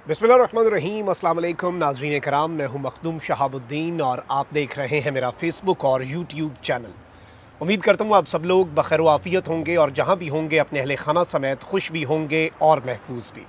बिस्मिल्लाहिर्रहमानिर्रहीम। अस्सलाम वालेकुम नाज़रीन कराम, मैं हूं मखदूम शहाबुद्दीन और आप देख रहे हैं मेरा फेसबुक और यूट्यूब चैनल। उम्मीद करता हूं आप सब लोग बखैर आफ़ियत होंगे और जहां भी होंगे अपने अहले खाना समेत खुश भी होंगे और महफूज भी।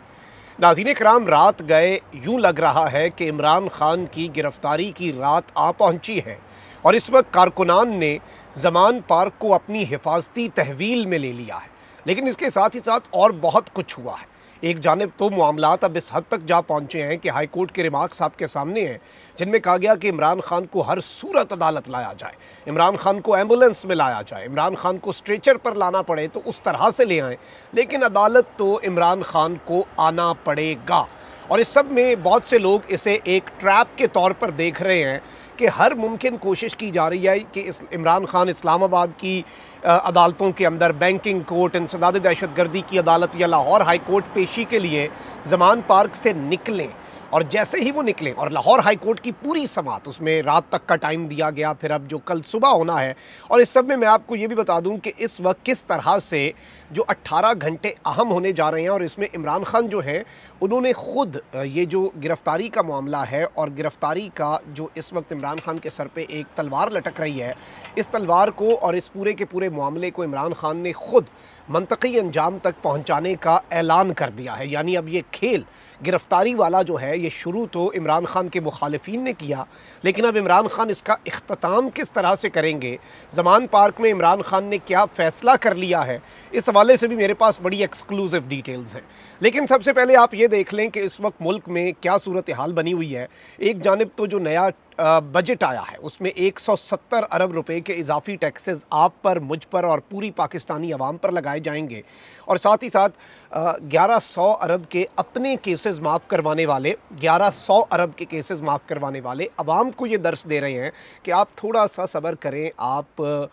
नाज़रीन कराम, रात गए यूं लग रहा है कि इमरान खान की गिरफ्तारी की रात आ पहुंची है और इस वक्त कारकुनान ने जमान पार्क को अपनी हिफाजती तहवील में ले लिया है। लेकिन इसके साथ ही साथ और बहुत कुछ हुआ है। एक जानिब तो मामलात अब इस हद तक जा पहुंचे हैं कि हाई कोर्ट के रिमार्क्स आपके सामने हैं, जिनमें कहा गया कि इमरान खान को हर सूरत अदालत लाया जाए, इमरान खान को एम्बुलेंस में लाया जाए, इमरान खान को स्ट्रेचर पर लाना पड़े तो उस तरह से ले आएं, लेकिन अदालत तो इमरान खान को आना पड़ेगा। और इस सब में बहुत से लोग इसे एक ट्रैप के तौर पर देख रहे हैं कि हर मुमकिन कोशिश की जा रही है कि इमरान खान इस्लामाबाद की अदालतों के अंदर, बैंकिंग कोर्ट, इंसदाद दहशतगर्दी की अदालत या लाहौर हाई कोर्ट पेशी के लिए जमान पार्क से निकलें। और जैसे ही वो निकलें और लाहौर हाई कोर्ट की पूरी समात, उसमें रात तक का टाइम दिया गया, फिर अब जो कल सुबह होना है। और इस सब में मैं आपको ये भी बता दूं कि इस वक्त किस तरह से जो 18 घंटे अहम होने जा रहे हैं और इसमें इमरान खान जो हैं उन्होंने ख़ुद ये जो गिरफ़्तारी का मामला है और गिरफ़्तारी का जो इस वक्त इमरान खान के सर पे एक तलवार लटक रही है, इस तलवार को और इस पूरे के पूरे मामले को इमरान खान ने ख़ुद मंतकी अंजाम तक पहुंचाने का ऐलान कर दिया है। यानी अब ये खेल गिरफ्तारी वाला जो है ये शुरू तो इमरान खान के मुखालिफिन ने किया, लेकिन अब इमरान खान इसका इख्तिताम किस तरह से करेंगे, जमान पार्क में इमरान खान ने क्या फ़ैसला कर लिया है, इस हवाले से भी मेरे पास बड़ी एक्सक्लूसिव डिटेल्स हैं। लेकिन सबसे पहले आप ये देख लें कि इस वक्त मुल्क में क्या सूरत हाल बनी हुई है। एक जानिब तो जो नया बजट आया है उसमें 170 अरब रुपए के इजाफी टैक्सेस आप पर, मुझ पर और पूरी पाकिस्तानी अवाम पर लगाए जाएंगे। और साथ ही साथ 1100 अरब के अपने केसेस माफ़ करवाने वाले, 1100 अरब के केसेस माफ़ करवाने वाले अवाम को ये दर्स दे रहे हैं कि आप थोड़ा सा सब्र करें, आप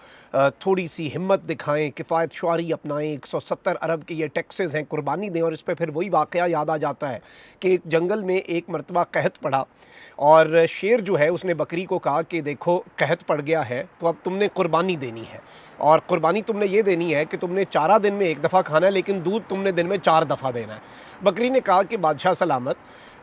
थोड़ी सी हिम्मत दिखाएं, किफ़ायत शुआरी अपनाएं। 170 अरब के ये टैक्सेस हैं, कुर्बानी दें। और इस पर फिर वही वाक़या याद आ जाता है कि एक जंगल में एक मरतबा कहत पड़ा और शेर जो है उसने बकरी को कहा कि देखो कहत पड़ गया है तो अब तुमने कुर्बानी देनी है, और कुर्बानी तुमने ये देनी है कि तुमने चारा दिन में एक दफ़ा खाना है, लेकिन दूध तुमने दिन में 4 दफ़ा देना है। बकरी ने कहा कि बादशाह सलामत,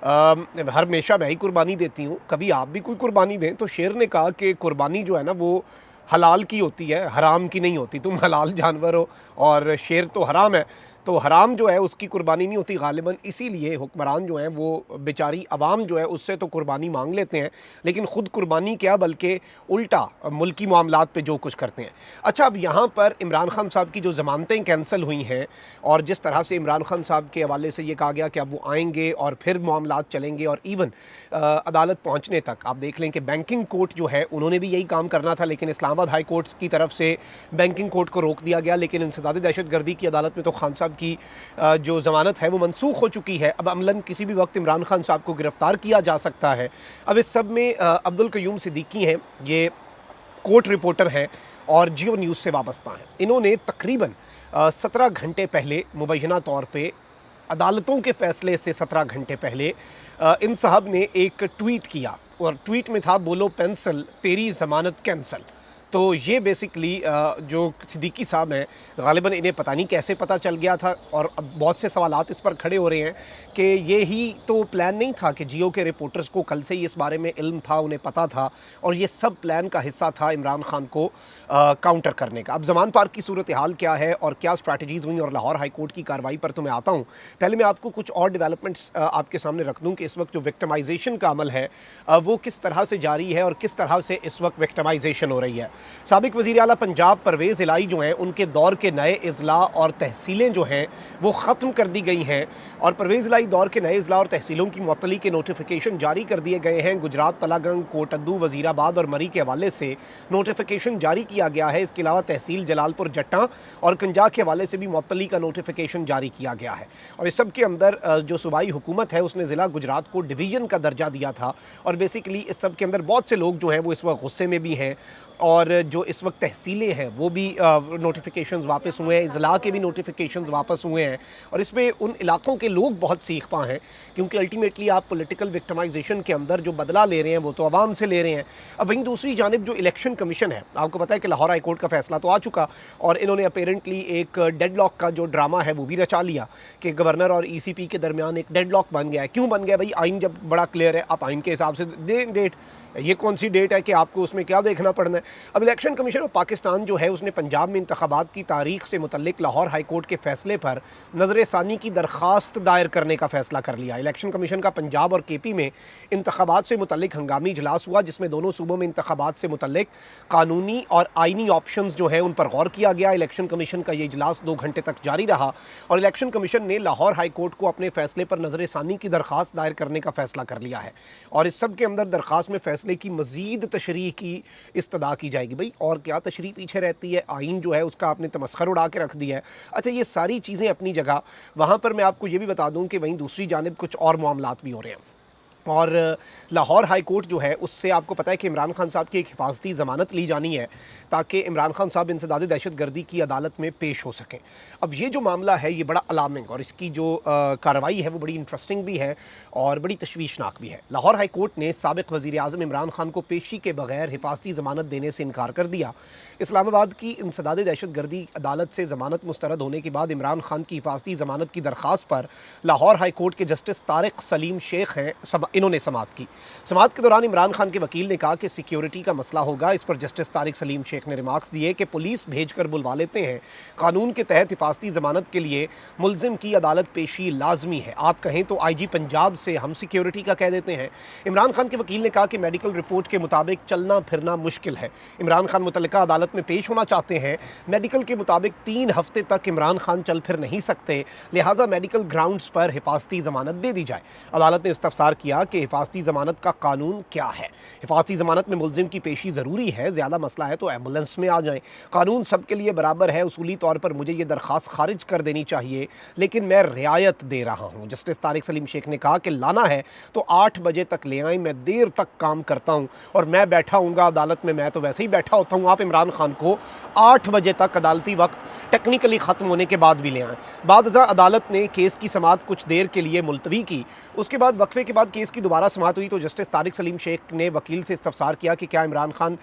हर हमेशा मैं ही कुर्बानी देती हूँ, कभी आप भी कोई कुर्बानी दें। तो शेर ने कहा कि कुर्बानी जो है ना वो हलाल की होती है, हराम की नहीं होती। तुम हलाल जानवर हो और शेर तो हराम है, तो हराम जो है उसकी कुर्बानी नहीं होती गालिबन। इसीलिए हुक्मरान जो हैं वो बेचारी अवाम जो है उससे तो कुर्बानी मांग लेते हैं, लेकिन ख़ुद कुर्बानी क्या बल्कि उल्टा मुल्की मामलात पे जो कुछ करते हैं। अच्छा, अब यहाँ पर इमरान खान साहब की जो ज़मानतें कैंसिल हुई हैं और जिस तरह से इमरान खान साहब के हवाले से ये कहा गया कि अब वो आएंगे और फिर मामलात चलेंगे और इवन अदालत पहुँचने तक आप देख लें कि बैंकिंग कोर्ट जो है उन्होंने भी यही काम करना था, लेकिन इस्लामाबाद हाई कोर्ट की तरफ से बैंकिंग कोर्ट को रोक दिया गया। लेकिन इंसदाद दहशतगर्दी की अदालत में तो खान साहब की जो ज़मानत है वो मनसूख हो चुकी है। अब अमलन किसी भी वक्त इमरान खान साहब को गिरफ़्तार किया जा सकता है। अब इस सब में अब्दुल क़य्यूम सिद्दीकी हैं, ये कोर्ट रिपोर्टर हैं और जियो न्यूज़ से वाबस्ता हैं। इन्होंने तकरीबन 17 घंटे पहले मुबैना तौर पे अदालतों के फ़ैसले से 17 घंटे पहले इन साहब ने एक ट्वीट किया और ट्वीट में था, बोलो पेंसिल तेरी ज़मानत कैंसल। तो ये बेसिकली जो सिद्दीकी साहब हैं गालिबन इन्हें पता नहीं कैसे पता चल गया था, और अब बहुत से सवालात इस पर खड़े हो रहे हैं कि ये ही तो प्लान नहीं था कि जियो के रिपोर्टर्स को कल से ही इस बारे में इल्म था, उन्हें पता था और ये सब प्लान का हिस्सा था इमरान खान को काउंटर करने का। अब जमान पार्क की सूरत हाल क्या है और क्या स्ट्रैटेजीज़ हुई और लाहौर हाई कोर्ट की कार्रवाई पर तो मैं आता हूँ। पहले मैं आपको कुछ और डेवलपमेंट्स आपके सामने रख दूँ कि इस वक्त जो विक्टिमाइजेशन का अमल है वो किस तरह से जारी है और किस तरह से इस वक्त विक्टिमाइजेशन हो रही है। साबिक वज़ीर आला पंजाब परवेज़ इलाही जो हैं उनके दौर के नए अज़ला और तहसीलें जो हैं वो ख़त्म कर दी गई हैं और परवेज़ इलाही दौर के नए अज़ला और तहसीलों की मुअत्तली के नोटिफिकेशन जारी कर दिए गए हैं। गुजरात, तलागंग, कोटद्दू, वज़ीराबाद और मरी के हवाले से नोटिफिकेशन जारी किया गया है। इसके अलावा तहसील जलालपुर, जट्टा और कंजा के हवाले से भी मुअत्तली का नोटिफिकेशन जारी किया गया है। और इस सब के अंदर जो सूबाई हुकूमत है उसने ज़िला गुजरात को डिवीज़न का दर्जा दिया था और बेसिकली इस सब के अंदर बहुत से लोग जो हैं वो इस वक्त गुस्से में भी हैं और और जो इस वक्त तहसीलें हैं वो भी नोटिफिकेशंस वापस हुए हैं, इजला के भी नोटिफिकेशंस वापस हुए हैं। और इसमें उन इलाकों के लोग बहुत सीख पाए हैं, क्योंकि अल्टीमेटली आप पॉलिटिकल विक्टिमाइजेशन के अंदर जो बदला ले रहे हैं वो तो आवाम से ले रहे हैं। अब वहीं दूसरी जानिब जो इलेक्शन कमीशन है, आपको पता है कि लाहौर हाई कोर्ट का फैसला तो आ चुका, और इन्होंने अपेरेंटली एक डेडलॉक का जो ड्रामा है वो भी रचा लिया कि गवर्नर और ECP के दरमियान एक डेडलॉक बन गया है। क्यों बन गया भाई? आइन जब बड़ा क्लियर है, आप आइन के हिसाब से दें डेट। ये कौन सी डेट है कि आपको उसमें क्या देखना पड़ना है? अब इलेक्शन कमीशन ऑफ पाकिस्तान जो है उसने पंजाब में इंतखाबात की तारीख से मुतल्लिक लाहौर हाई कोर्ट के फैसले पर नजर सानी की दरख्वास्त दायर करने का फैसला कर लिया। इलेक्शन कमीशन का पंजाब और KP में इंतखाबात से मुतल्लिक हंगामी इजलास हुआ, जिसमें दोनों सूबों में इंतखाबात से मुतल्लिक कानूनी और आइनी ऑप्शंस जो है उन पर गौर किया गया। इलेक्शन कमीशन का ये इजलास 2 घंटे तक जारी रहा और इलेक्शन कमीशन ने लाहौर हाई कोर्ट को अपने फैसले पर नजर सानी की दरख्वास्त दायर करने का फैसला कर लिया है। और इस सब के अंदर दरख्वास्त में फैसले की मजीद तशरीह की इस्तदा की जाएगी। भाई और क्या तशरीह पीछे रहती है? आइन जो है उसका आपने तमस्खर उड़ा के रख दिया है। अच्छा, ये सारी चीज़ें अपनी जगह, वहाँ पर मैं आपको ये भी बता दूँ कि वहीं दूसरी जानिब कुछ और मामलात भी हो रहे हैं। और लाहौर हाई कोर्ट जो है उससे आपको पता है कि इमरान खान साहब की एक हिफाजती ज़मानत ली जानी है ताकि इमरान खान साहब इंसदाद दहशत गर्दी की अदालत में पेश हो सकें। अब ये जो मामला है ये बड़ा अलार्मिंग और इसकी जो कार्रवाई है वो बड़ी इंटरेस्टिंग भी है और बड़ी तशवीशनाक भी है। लाहौर हाई कोर्ट ने साबिक़ वज़ीर आज़म इमरान खान को पेशी के बगैर हिफाजती ज़मानत देने से इनकार कर दिया। इस्लामाबाद की इंसदाद दहशत गर्दी अदालत से ज़मानत मुस्तरद होने के बाद इमरान खान की हिफाजती ज़मानत की दरख्वास्त पर लाहौर हाई कोर्ट के जस्टिस तारिक सलीम शेख हैं, इन्होंने समाअत की। समाअत के दौरान इमरान खान के वकील ने कहा कि सिक्योरिटी का मसला होगा। इस पर जस्टिस तारिक सलीम शेख ने रिमार्क्स दिए कि पुलिस भेजकर बुलवा लेते हैं, कानून के तहत हिफाजती ज़मानत के लिए मुलजिम की अदालत पेशी लाजमी है। आप कहें तो IG पंजाब से हम सिक्योरिटी का कह देते हैं। इमरान खान के वकील ने कहा कि मेडिकल रिपोर्ट के मुताबिक चलना फिरना मुश्किल है। इमरान खान मुतल्लिका अदालत में पेश होना चाहते हैं। मेडिकल के मुताबिक 3 हफ्ते तक इमरान खान चल फिर नहीं सकते, लिहाजा मेडिकल ग्राउंड्स पर हिफाजती ज़मानत दे दी जाए। अदालत ने इस्तफसार किया कि हिफाजती ज़मानत का कानून क्या है। हिफाजती ज़मानत में मुलजिम की पेशी ज़रूरी है, ज़्यादा मसला है तो एम्बुलेंस में आ जाएं। कानून सबके लिए बराबर है। उसूली तौर पर मुझे ये दरख्वास्त खारिज कर देनी चाहिए, लेकिन मैं रियायत दे रहा हूँ। जस्टिस तारिक सलीम शेख ने कहा कि लाना है तो 8 बजे तक ले आएँ, मैं देर तक काम करता हूँ और मैं बैठा हूँगा अदालत में, मैं तो वैसे ही बैठा होता हूँ। आप इमरान खान को 8 बजे तक अदालती वक्त टेक्निकली ख़त्म होने के बाद भी ले आएँ। बादशाह अदालत ने केस की समाअत कुछ देर के लिए मुलतवी की। उसके बाद वक्फे के बाद केस की दोबारा समाअत हुई तो जस्टिस तारिक सलीम शेख ने वकील से इस्तफसार किया कि क्या इमरान खान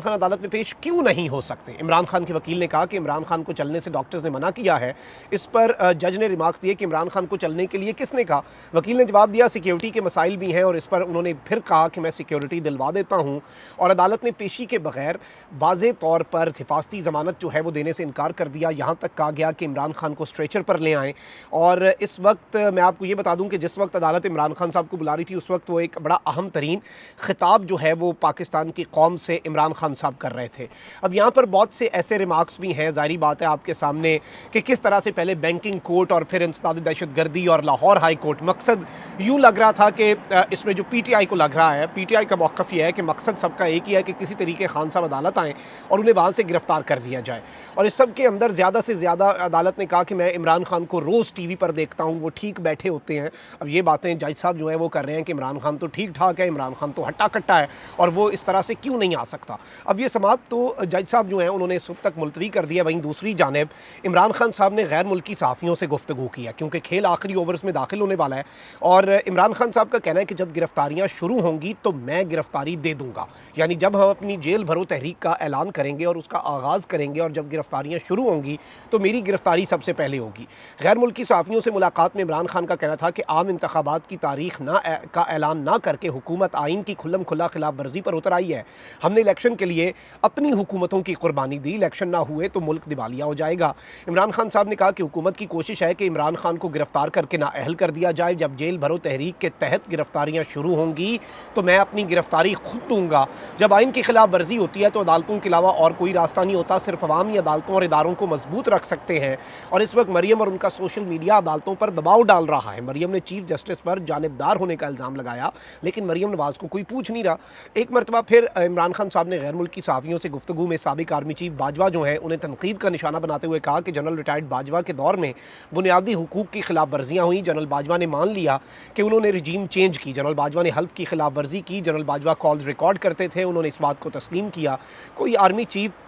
अदालत में पेश क्यों नहीं हो सकते। इमरान खान के वकील ने कहा कि इमरान खान को चलने से डॉक्टर्स ने मना किया है। इस पर जज ने रिमार्क्स दिए कि इमरान खान को चलने के लिए किसने कहा। वकील ने जवाब दिया सिक्योरिटी के मसाइल भी हैं, और इस पर उन्होंने फिर कहा कि मैं सिक्योरिटी दिलवा देता हूँ। और अदालत ने पेशी के बगैर वाज़े तौर पर हिफाजती ज़मानत जो है वो देने से इनकार कर दिया। यहाँ तक कहा गया कि इमरान खान को स्ट्रेचर पर ले आएँ। और इस वक्त मैं आपको ये बता दूँ कि जिस वक्त अदालत इमरान खान साहब को बुला रही थी उस वक्त वो एक बड़ा अहम तरीन खिताब जो है वो पाकिस्तान की कौम से इमरान खान साहब कर रहे थे। अब यहाँ पर बहुत से ऐसे रिमार्क्स भी हैं, ज़ाहिर बात है आपके सामने, कि किस तरह से पहले बैंकिंग कोर्ट और फिर इंसदाद दहशत गर्दी और लाहौर हाई कोर्ट। मकसद यूँ लग रहा था कि इसमें जो PTI को लग रहा है, PTI का मौक़िफ़ ये है कि मकसद सबका एक ही है कि किसी तरीके खान साहब अदालत आएँ और उन्हें वहाँ से गिरफ़्तार कर दिया जाए। और इस सब के अंदर ज़्यादा से ज़्यादा अदालत ने कहा कि मैं इमरान खान को रोज़ TV पर देखता हूँ, वो ठीक बैठे होते हैं। अब ये बातें जज साहब जो है वो कर रहे हैं कि इमरान खान तो ठीक ठाक है, इमरान खान तो हट्टा कट्टा है और वो इस तरह से क्यों नहीं आ सकता। अब ये समाअत तो जज साहब जो हैं उन्होंने सुबह तक मुलतवी कर दिया। वहीं दूसरी जानिब इमरान खान साहब ने गैर मुल्की सहाफ़ियों से गुफ्तगू किया, क्योंकि खेल आखिरी ओवर्स में दाखिल होने वाला है। और इमरान खान साहब का कहना है कि जब गिरफ्तारियाँ शुरू होंगी तो मैं गिरफ्तारी दे दूँगा, यानी जब हम अपनी जेल भरो तहरीक का ऐलान करेंगे और उसका आगाज़ करेंगे और जब गिरफ्तारियाँ शुरू होंगी तो मेरी गिरफ्तारी सबसे पहले होगी। गैर मुल्की सहाफ़ियों से मुलाकात में इमरान खान का कहना था कि आम इंतखाबात की तारीख का ऐलान ना करके हुकूमत आइन की खुल्लम खुला खिलाफ वर्जी पर उतर आई है। हमने इलेक्शन के लिए अपनी हुकूमतों की कुर्बानी दी, इलेक्शन ना हुए तो मुल्क दिवालिया हो जाएगा। इमरान खान साहब ने कहा कि हुकूमत की कोशिश है कि इमरान खान को गिरफ्तार करके नाअहल कर दिया जाए। जब जेल भरो तहरीक के तहत गिरफ्तारियाँ शुरू होंगी तो मैं अपनी गिरफ्तारी खुद दूंगा। जब आइन की खिलाफ वर्जी होती है तो अदालतों के अलावा और कोई रास्ता नहीं होता, सिर्फ अवामी अदालतों और इदारों को मजबूत रख सकते हैं। और इस वक्त मरियम और उनका सोशल मीडिया अदालतों पर दबाव डाल रहा है। मरियम ने चीफ जस्टिस पर जानिबदार होने का इल्ज़ाम लगाया, लेकिन मरीम नवाज़ को कोई पूछ नहीं रहा। एक मरतबा फिर इमरान खान साहब ने गैर मुल्की सहाफ़ियों से गुफ्तगू में साबिक़ आर्मी चीफ़ बाजवा जो हैं उन्हें तनकीद का निशाना बनाते हुए कहा कि जनरल रिटायर्ड बाजवा के दौर में बुनियादी हुकूक की खिलाफ वर्जियाँ हुई। जनरल बाजवा ने मान लिया कि उन्होंने रजीम चेंज की। जनरल बाजवा ने हल्फ की खिलाफ वर्जी की। जनरल बाजवा कॉल्स रिकॉर्ड करते थे, उन्होंने इस बात को तस्लीम किया। कोई आर्मी चीफ़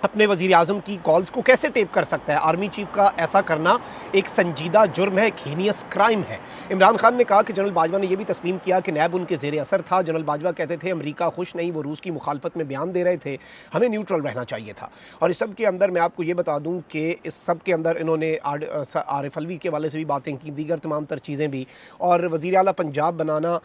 अपने वज़ीर आज़म की कॉल्स को कैसे टेप कर सकता है? आर्मी चीफ़ का ऐसा करना एक संजीदा जुर्म है, एक हीनियस क्राइम है। इमरान खान ने कहा कि जनरल बाजवा ने यह भी तस्लीम किया कि नैब उनके ज़ेर असर था। जनरल बाजवा कहते थे अमेरिका खुश नहीं, वो रूस की मुखालफत में बयान दे रहे थे, हमें न्यूट्रल रहना चाहिए था। और इस सब के अंदर मैं आपको ये बता दूँ कि इस सब के अंदर इन्होंने आरिफ अलवी के वाले से भी बातें की, दीगर तमाम तर चीज़ें भी, और वज़ीर आला पंजाब बनाना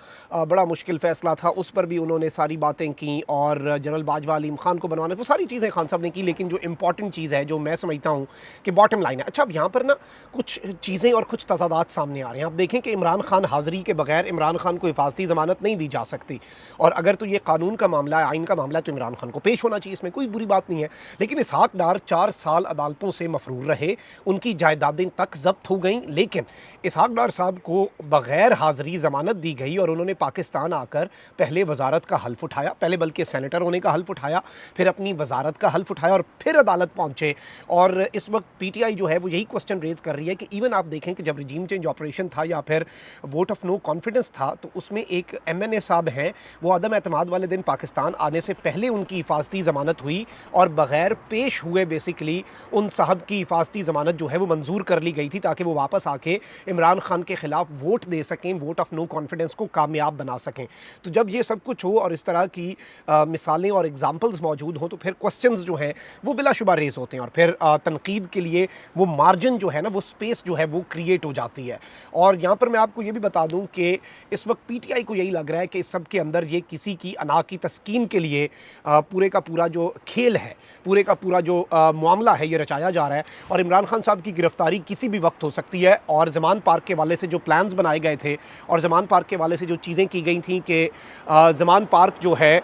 बड़ा मुश्किल फ़ैसला था, उस पर भी उन्होंने सारी बातें की। और जनरल बाजवा अलीम खान को बनवाना, वो सारी चीज़ें खान साहब ने की। लेकिन जो इंपॉर्टेंट चीज़ है, जो मैं समझता हूँ कि बॉटम लाइन है, अच्छा अब यहाँ पर ना कुछ चीज़ें और कुछ तज़ादात सामने आ रहे हैं। आप देखें कि इमरान खान हाज़िरी के बगैर इमरान खान को हिफाजती ज़मानत नहीं दी जा सकती, और अगर तो ये कानून का मामला है, आइन का मामला है, तो इमरान खान को पेश होना चाहिए, इसमें कोई बुरी बात नहीं है। लेकिन इसहाक डार 4 साल अदालतों से मफरूर रहे, उनकी जायदादें तक जब्त हो गई, लेकिन इसहाक डार साहब को बगैर हाज़िरी ज़मानत दी गई और उन्होंने पाकिस्तान आकर पहले वजारत का हल्फ उठाया, पहले बल्कि सेनेटर होने का हल्फ उठाया, फिर अपनी वजारत का हल्फ उठाया और फिर अदालत पहुंचे। और इस वक्त पीटीआई जो है वो यही क्वेश्चन रेज कर रही है कि इवन आप देखें कि जब रिजीम चेंज ऑपरेशन था या फिर वोट ऑफ नो कॉन्फिडेंस था, तो उसमें एक एमएनए साहब हैं, वो अदम एतमाद वाले दिन पाकिस्तान आने से पहले उनकी हिफाजती ज़मानत हुई और बगैर पेश हुए बेसिकली उन साहब की हिफाजती ज़मानत जो है वो मंजूर कर ली गई थी, ताकि वो वापस आके इमरान खान के खिलाफ वोट दे सकें, वोट ऑफ नो कॉन्फिडेंस को कामयाब बना सकें। तो जब ये सब कुछ हो और इस तरह की मिसालें और एग्जाम्पल्स मौजूद हों, तो फिर क्वेश्चंस जो हैं वो बिलाशुबा रेज होते हैं, और फिर तनकीद के लिए वो मार्जिन जो है ना, वो स्पेस जो है वो क्रिएट हो जाती है। और यहाँ पर मैं आपको ये भी बता दूँ कि इस वक्त पीटीआई को यही लग रहा है कि इस सब के अंदर ये किसी की अना की तस्कीन के लिए पूरे का पूरा जो खेल है, पूरे का पूरा जो मामला है, ये रचाया जा रहा है। और इमरान खान साहब की गिरफ्तारी किसी भी वक्त हो सकती है। और ज़मान पार्क के वाले से जो प्लान्स बनाए गए थे और ज़मान पार्क के वाले से जो चीज़ें की गई थी कि ज़मान पार्क जो है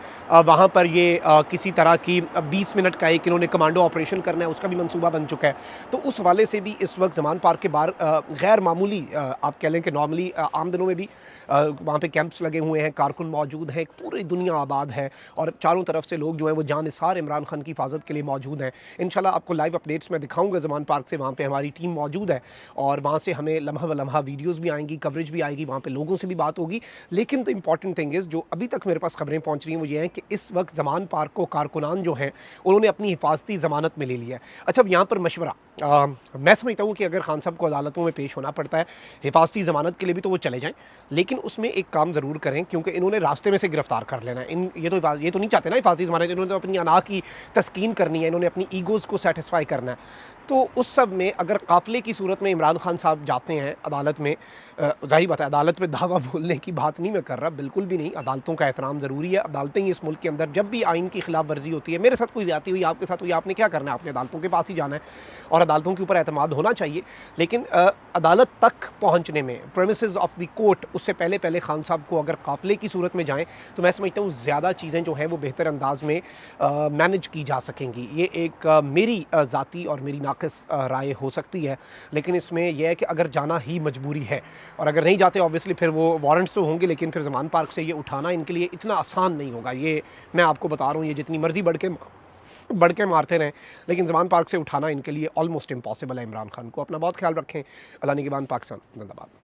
वहाँ पर ये किसी तरह की 20 मिनट का एक इन्होंने कमांडो ऑपरेशन करना है, उसका भी मंसूबा बन चुका है। तो उस वाले से भी इस वक्त ज़मान पार्क के बाहर गैर मामूली आप कह लें कि नॉर्मली आम दिनों में भी वहाँ पे कैंप्स लगे हुए हैं, कारकुन मौजूद हैं, पूरी दुनिया आबाद है और चारों तरफ से लोग जो हैं वो जानिसार इमरान खान की हिफाजत के लिए मौजूद हैं। इंशाल्लाह आपको लाइव अपडेट्स में दिखाऊंगा ज़मान पार्क से, वहाँ पे हमारी टीम मौजूद है और वहाँ से हमें लम्हा व लम्हा वीडियोज़ भी आएंगी, कवरेज भी आएगी, वहाँ पर लोगों से भी बात होगी। लेकिन द इंपॉर्टेंट थिंग इज़, जो अभी तक मेरे पास खबरें पहुँच रही हैं वो ये हैं कि इस वक्त ज़मान पार्क को कारकुनान जो हैं उन्होंने अपनी हिफाजती ज़मानत में ले लिया है। अच्छा, अब यहाँ पर मशवरा मैं समझता हूँ कि अगर खान साहब को अदालतों में पेश होना पड़ता है हिफाजती ज़मानत के लिए भी, तो वो चले जाएँ, लेकिन उसमें एक काम ज़रूर करें, क्योंकि इन्होंने रास्ते में से गिरफ्तार कर लेना है। ये तो नहीं चाहते ना हिफाजती ज़मानत, इन्होंने तो अपनी अना की तस्कीन करनी है, इन्होंने अपनी ईगोज़ को सेटिस्फाई करना है। तो उस सब में अगर काफ़िले की सूरत में इमरान खान साहब जाते हैं अदालत में, ज़ाहिर बात है अदालत में दावा बोलने की बात नहीं मैं कर रहा, बिल्कुल भी नहीं, अदालतों का एहतराम ज़रूरी है। अदालतें ही इस मुल्क के अंदर जब भी आइन की खिलाफ वर्जी होती है, मेरे साथ कोई ज़्यादती हुई, आपके साथ हुई, आपने क्या करना है, आपने अदालतों के पास ही जाना है और अदालतों के ऊपर एतमाद होना चाहिए। लेकिन अदालत तक पहुँचने में, प्रेमिसेस ऑफ द कोर्ट, उससे पहले पहले खान साहब को अगर काफ़िले की सूरत में जाएँ तो मैं समझता हूँ ज़्यादा चीज़ें जो हैं वो बेहतर अंदाज में मैनेज की जा सकेंगी। ये एक मेरी ज़ाती और मेरी नाक़िस राय हो सकती है, लेकिन इसमें यह है कि अगर जाना ही मजबूरी है और अगर नहीं जाते ऑब्वियसली फिर वो वारंट्स तो होंगे, लेकिन फिर ज़मान पार्क से ये उठाना इनके लिए इतना आसान नहीं होगा। ये मैं आपको बता रहा हूँ, ये जितनी मर्जी बढ़ के मारते रहें, लेकिन ज़मान पार्क से उठाना इनके लिए ऑलमोस्ट इम्पॉसिबल है। इमरान खान को अपना बहुत ख्याल रखें। अल्लाह निगहबान, पाकिस्तान जिंदाबाद।